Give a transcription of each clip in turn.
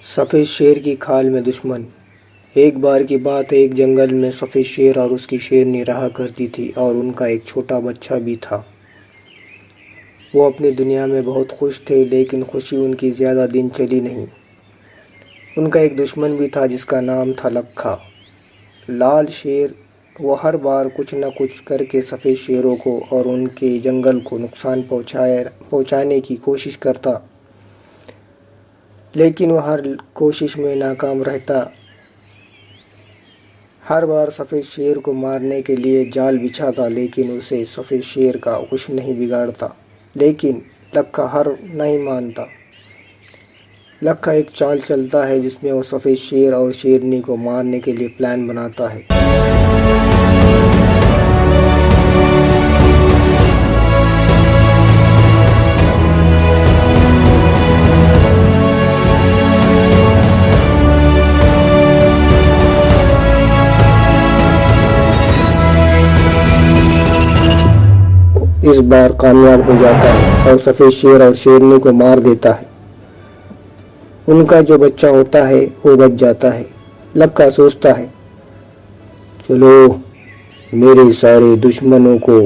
सफ़ेद शेर की खाल में दुश्मन। एक बार की बात है, एक जंगल में सफ़ेद शेर और उसकी शेरनी रहा करती थी और उनका एक छोटा बच्चा भी था। वो अपनी दुनिया में बहुत खुश थे, लेकिन खुशी उनकी ज़्यादा दिन चली नहीं। उनका एक दुश्मन भी था जिसका नाम था लखा, लाल शेर। वो हर बार कुछ न कुछ करके सफ़ेद शेरों को और उनके जंगल को नुकसान पहुंचाने की कोशिश करता, लेकिन वह हर कोशिश में नाकाम रहता। हर बार सफ़ेद शेर को मारने के लिए जाल बिछाता, लेकिन उसे सफ़ेद शेर का कुछ नहीं बिगाड़ता। लेकिन लखा हार नहीं मानता। लखा एक चाल चलता है जिसमें वो सफ़ेद शेर और शेरनी को मारने के लिए प्लान बनाता है। इस बार कामयाब हो जाता है और सफ़ेद शेर और शेरनी को मार देता है। उनका जो बच्चा होता है वो बच जाता है। लखा सोचता है, चलो मेरे सारे दुश्मनों को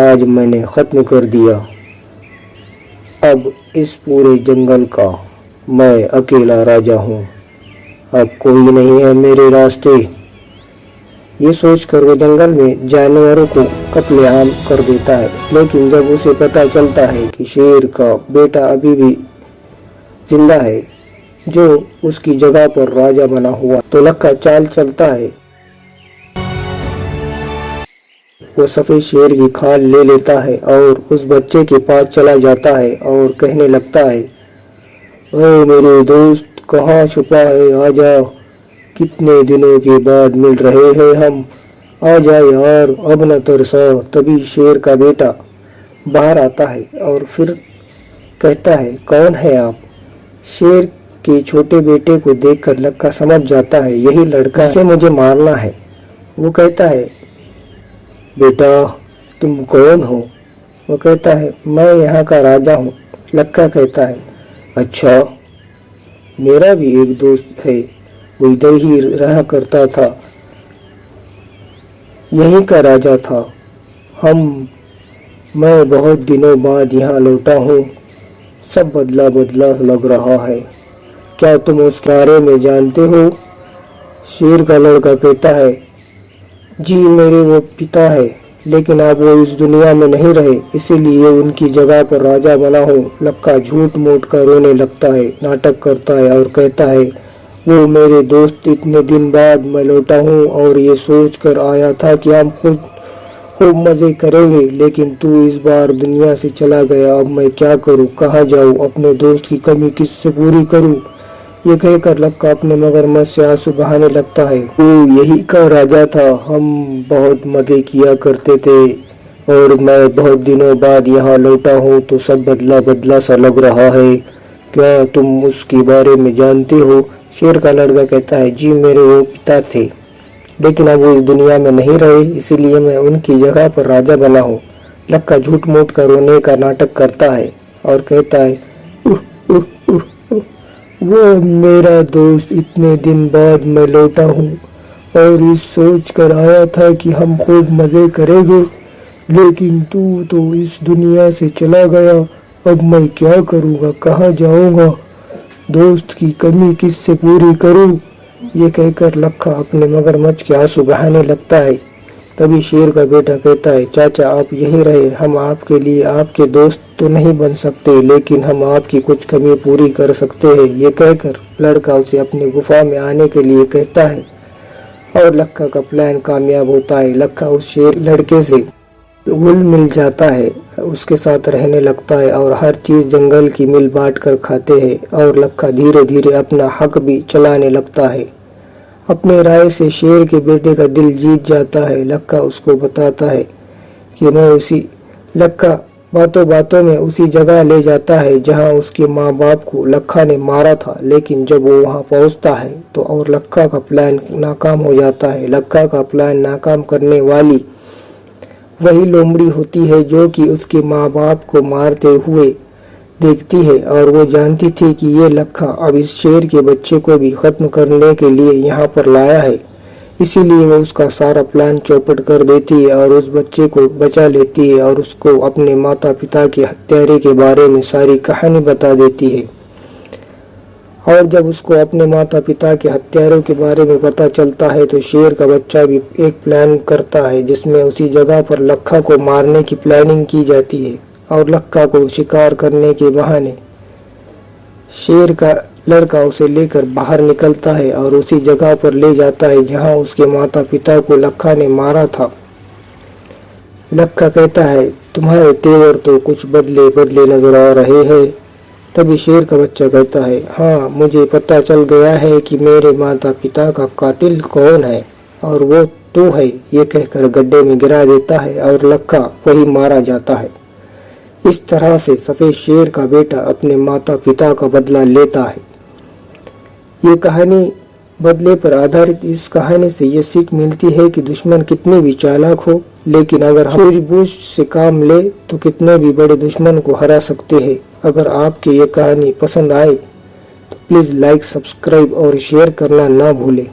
आज मैंने ख़त्म कर दिया। अब इस पूरे जंगल का मैं अकेला राजा हूँ। अब कोई नहीं है मेरे रास्ते। ये सोचकर वो जंगल में जानवरों को कत्लेआम कर देता है। लेकिन जब उसे पता चलता है कि शेर का बेटा अभी भी जिंदा है, जो उसकी जगह पर राजा बना हुआ, तो लखा चाल चलता है। वो सफ़ेद शेर की खाल ले लेता है और उस बच्चे के पास चला जाता है और कहने लगता है, ओए मेरे दोस्त, कहाँ छुपा है? आ जा, कितने दिनों के बाद मिल रहे हैं हम। आ जा यार, अब न तरसा। तभी शेर का बेटा बाहर आता है और फिर कहता है, कौन है आप? शेर के छोटे बेटे को देखकर लखा समझ जाता है, यही लड़का जिसे मुझे मारना है। वो कहता है, बेटा तुम कौन हो? वो कहता है, मैं यहाँ का राजा हूँ। लखा कहता है, अच्छा, मेरा भी एक दोस्त है, वो इधर ही रहा करता था, यहीं का राजा था। मैं बहुत दिनों बाद यहाँ लौटा हूँ। सब बदला बदला लग रहा है। क्या तुम उस बारे में जानते हो? शेर का लड़का कहता है, जी मेरे वो पिता है, लेकिन अब वो इस दुनिया में नहीं रहे, इसीलिए उनकी जगह पर राजा बना हूँ। लखा झूठ मूठ कर रोने लगता है, नाटक करता है और कहता है, वो मेरे दोस्त, इतने दिन बाद मैं लौटा हूँ और ये सोच कर आया था कि हम खूब मज़े करेंगे, लेकिन तू इस बार दुनिया से चला गया। अब मैं क्या करूँ, कहाँ जाऊँ, अपने दोस्त की कमी किससे पूरी करूँ? ये कहकर लखा अपने मगरमच्छ से आंसू बहाने लगता है। तू यही का राजा था, हम बहुत मज़े किया करते थे और मैं बहुत दिनों बाद यहाँ लौटा हूँ तो सब बदला बदला सा लग रहा है। क्या तुम उसके बारे में जानते हो? शेर का लड़का कहता है, जी मेरे वो पिता थे, लेकिन अब वो इस दुनिया में नहीं रहे, इसीलिए मैं उनकी जगह पर राजा बना हूँ। लखा झूठ मूठ कर रोने का नाटक करता है और कहता है, उह, उह, उह, उह, वो मेरा दोस्त, इतने दिन बाद मैं लौटा हूँ और इस सोच कर आया था कि हम खूब मज़े करेंगे, लेकिन तू तो इस दुनिया से चला गया। अब मैं क्या करूँगा, कहाँ जाऊँगा, दोस्त की कमी किससे पूरी करूं? ये कहकर लखा अपने मगरमच्छ के आंसू बहाने लगता है। तभी शेर का बेटा कहता है, चाचा आप यहीं रहे, हम आपके लिए आपके दोस्त तो नहीं बन सकते, लेकिन हम आपकी कुछ कमी पूरी कर सकते हैं। ये कहकर लड़का उसे अपनी गुफा में आने के लिए कहता है और लखा का प्लान कामयाब होता है। लखा उस शेर लड़के से घुल मिल जाता है, उसके साथ रहने लगता है और हर चीज़ जंगल की मिल बांट कर खाते हैं और लखा धीरे धीरे अपना हक भी चलाने लगता है। अपने राय से शेर के बेटे का दिल जीत जाता है। लखा उसको बताता है कि लखा बातों बातों में उसी जगह ले जाता है जहां उसके माँ बाप को लखा ने मारा था। लेकिन जब वो वहां पहुंचता है तो और लखा का प्लान नाकाम हो जाता है। लखा का प्लान नाकाम करने वाली वही लोमड़ी होती है जो कि उसके माँ बाप को मारते हुए देखती है और वो जानती थी कि ये लखा अब इस शेर के बच्चे को भी खत्म करने के लिए यहाँ पर लाया है। इसीलिए वो उसका सारा प्लान चौपट कर देती है और उस बच्चे को बचा लेती है और उसको अपने माता पिता के हत्यारे के बारे में सारी कहानी बता देती है। और जब उसको अपने माता पिता के हत्यारों के बारे में पता चलता है तो शेर का बच्चा भी एक प्लान करता है जिसमें उसी जगह पर लखा को मारने की प्लानिंग की जाती है और लखा को शिकार करने के बहाने शेर का लड़का उसे लेकर बाहर निकलता है और उसी जगह पर ले जाता है जहां उसके माता पिता को लखा ने मारा था। लखा कहता है, तुम्हारे तेवर तो कुछ बदले बदले नजर आ रहे हैं। तभी शेर का बच्चा कहता है, हाँ मुझे पता चल गया है कि मेरे माता पिता का कातिल कौन है और वो तू है। ये कहकर गड्ढे में गिरा देता है और लखा वही मारा जाता है। इस तरह से सफेद शेर का बेटा अपने माता पिता का बदला लेता है। ये कहानी बदले पर आधारित। इस कहानी से ये सीख मिलती है कि दुश्मन कितने भी चालाक हो, लेकिन अगर हम सूझबूझ से काम ले तो कितने भी बड़े दुश्मन को हरा सकते हैं। अगर आपकी ये कहानी पसंद आए तो प्लीज़ लाइक, सब्सक्राइब और शेयर करना ना भूलें।